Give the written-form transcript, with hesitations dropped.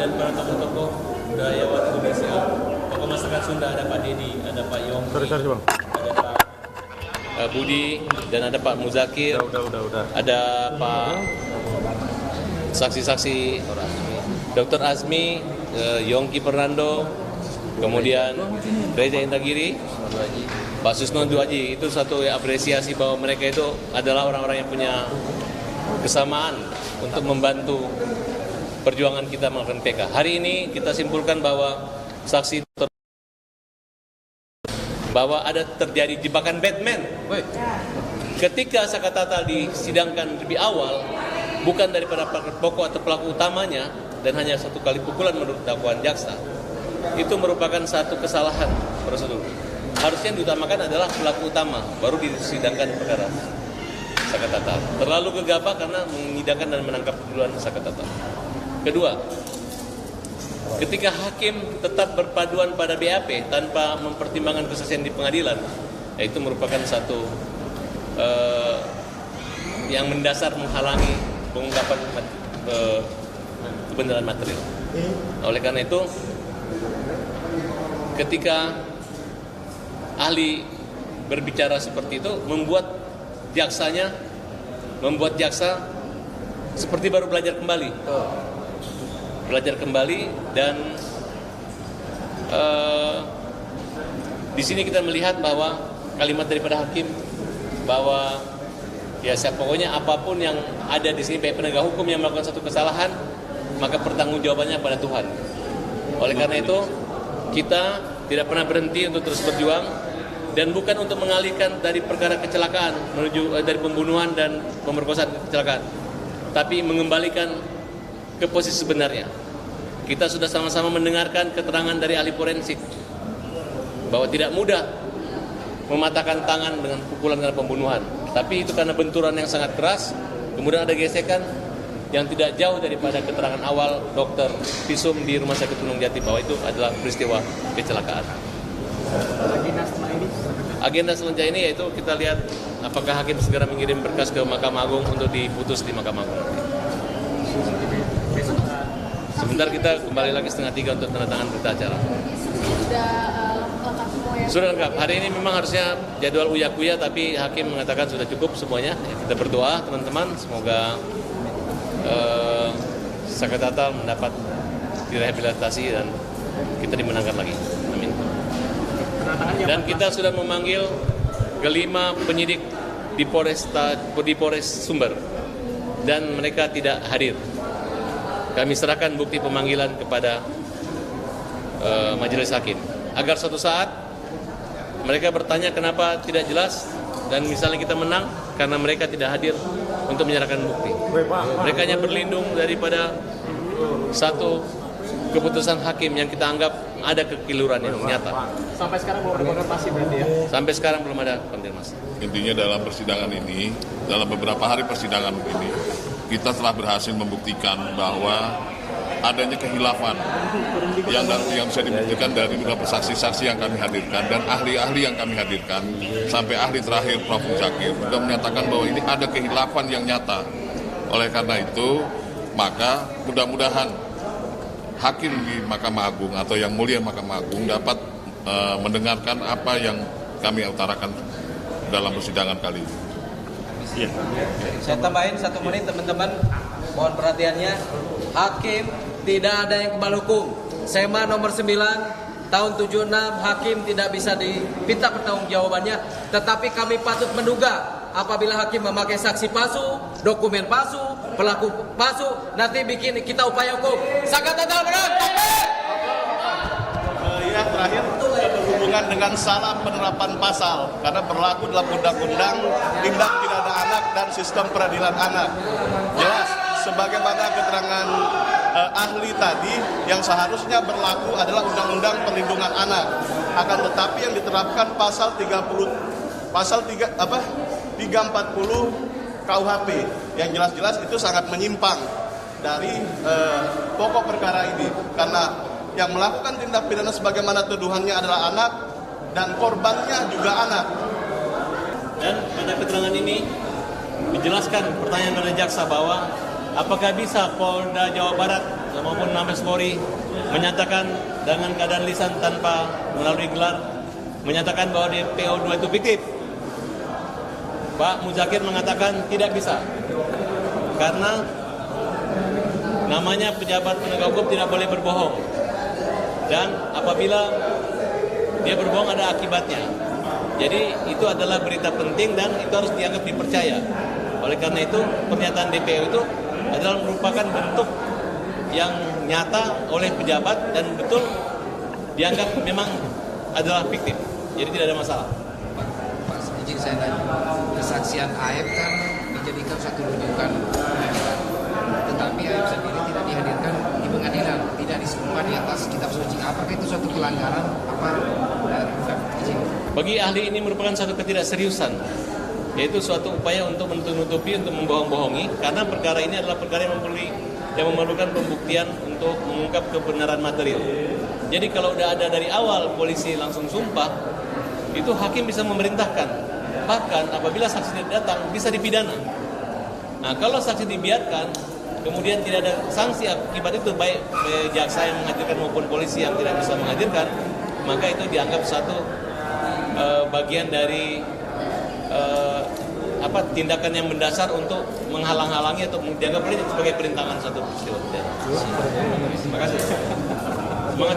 dan para tokoh-tokoh budayawan Indonesia, tokoh masyarakat Sunda, ada Pak Dedi, ada Pak Yongki, Bang. ada Pak Budi, dan ada Pak Muzakir, ada Pak saksi-saksi Dr. Azmi, Yongki Fernando, kemudian Reza Indragiri, Pak Susno Duaji. Itu satu apresiasi bahwa mereka itu adalah orang-orang yang punya kesamaan untuk membantu perjuangan kita melakukan PK. Hari ini kita simpulkan bahwa saksi bahwa ada terjadi jebakan Batman. Ketika Sakatata disidangkan lebih awal, bukan daripada pokok atau pelaku utamanya, dan hanya satu kali pukulan menurut dakwaan jaksa, itu merupakan satu kesalahan prosedur. Harusnya yang diutamakan adalah pelaku utama, baru disidangkan perkara Sakatata. Terlalu gegabah karena menyidangkan dan menangkap duluan Sakatata. Kedua, ketika hakim tetap berpaduan pada BAP tanpa mempertimbangkan kesaksian di pengadilan, itu merupakan satu yang mendasar menghalangi pengungkapan kebenaran material. Oleh karena itu, ketika ahli berbicara seperti itu, membuat jaksa seperti baru belajar kembali. Dan di sini kita melihat bahwa kalimat daripada hakim bahwa ya pokoknya apapun yang ada di sini, baik penegak hukum yang melakukan satu kesalahan, maka pertanggungjawabannya pada Tuhan. Oleh karena itu, kita tidak pernah berhenti untuk terus berjuang, dan bukan untuk mengalihkan dari perkara kecelakaan menuju dari pembunuhan dan pemerkosaan ke kecelakaan, tapi mengembalikan ke posisi sebenarnya. Kita sudah sama-sama mendengarkan keterangan dari ahli forensik bahwa tidak mudah mematahkan tangan dengan pukulan karena pembunuhan, tapi itu karena benturan yang sangat keras, kemudian ada gesekan yang tidak jauh daripada keterangan awal dokter visum di Rumah Sakit Gunung Jati bahwa itu adalah peristiwa kecelakaan. Agenda selanjutnya ini yaitu kita lihat apakah hakim segera mengirim berkas ke Mahkamah Agung untuk diputus di Mahkamah Agung nanti. Sebentar kita kembali lagi 2:30 untuk tanda tangan berita acara. Sudah lengkap semua ya? Sudah lengkap. Hari ini memang harusnya jadwal uya-kuya, tapi hakim mengatakan sudah cukup semuanya. Kita berdoa teman-teman, semoga Sakatata mendapat direhabilitasi dan kita dimenangkan lagi. Amin. Dan kita sudah memanggil kelima penyidik di Polres Sumber dan mereka tidak hadir. Kami serahkan bukti pemanggilan kepada majelis hakim agar suatu saat mereka bertanya kenapa tidak jelas, dan misalnya kita menang karena mereka tidak hadir untuk menyerahkan bukti. Mereka hanya berlindung daripada satu keputusan hakim yang kita anggap ada kekeliruan yang nyata. Sampai sekarang belum ada konfirmasi berarti ya? Sampai sekarang belum ada konfirmasi. Intinya dalam persidangan ini, dalam beberapa hari persidangan ini, kita telah berhasil membuktikan bahwa adanya kehilafan yang bisa dibuktikan dari beberapa saksi-saksi yang kami hadirkan dan ahli-ahli yang kami hadirkan, sampai ahli terakhir Prof. Muzakir sudah menyatakan bahwa ini ada kehilafan yang nyata. Oleh karena itu, maka mudah-mudahan hakim di Mahkamah Agung atau yang mulia Mahkamah Agung dapat mendengarkan apa yang kami utarakan dalam persidangan kali ini. Ya. Saya tambahin 1 menit teman-teman, mohon perhatiannya. Hakim tidak ada yang kebal hukum. SEMA nomor 9 tahun 76, hakim tidak bisa diminta pertanggungjawabannya, tetapi kami patut menduga apabila hakim memakai saksi palsu, dokumen palsu, pelaku palsu, nanti bikin kita upaya hukum. Sakatata menang. Ya, terakhir berhubungan dengan salah penerapan pasal karena berlaku dalam undang-undang tindak pidana anak dan sistem peradilan anak. Jelas sebagaimana keterangan ahli tadi, yang seharusnya berlaku adalah undang-undang perlindungan anak. Akan tetapi yang diterapkan pasal 340 KUHP yang jelas-jelas itu sangat menyimpang dari pokok perkara ini, karena yang melakukan tindak pidana sebagaimana tuduhannya adalah anak dan korbannya juga anak. Dan pada keterangan ini dijelaskan pertanyaan dari jaksa bahwa apakah bisa Polda Jawa Barat maupun Mabes Polri menyatakan dengan keadaan lisan tanpa melalui gelar, menyatakan bahwa DPO 2 itu fiktif. Pak Muzakir mengatakan tidak bisa, karena namanya pejabat penegak hukum tidak boleh berbohong, dan apabila dia berbohong ada akibatnya. Jadi itu adalah berita penting dan itu harus dianggap dipercaya. Oleh karena itu pernyataan DPO itu adalah merupakan bentuk yang nyata oleh pejabat dan betul dianggap memang adalah fiktif. Jadi tidak ada masalah. Pak, izin saya tanya, kesaksian AF kan dijadikan satu rujukan, tetapi AF sendiri tidak dihadirkan di pengadilan, tidak disebutkan di atas kitab suci. Apakah itu suatu pelanggaran? Izin. Bagi ahli ini merupakan satu ketidakseriusan, yaitu suatu upaya untuk menutupi, untuk membohong-bohongi, karena perkara ini adalah perkara yang memerlukan pembuktian untuk mengungkap kebenaran material. Jadi kalau udah ada dari awal polisi langsung sumpah, itu hakim bisa memerintahkan. Bahkan apabila saksi tidak datang, bisa dipidana. Nah, kalau saksi dibiarkan, kemudian tidak ada sanksi akibat itu, baik jaksa yang menghadirkan maupun polisi yang tidak bisa menghadirkan, maka itu dianggap satu bagian dari tindakan yang mendasar untuk menghalang-halangi atau dianggap sebagai perintangan satu peristiwa pidana. Terima kasih.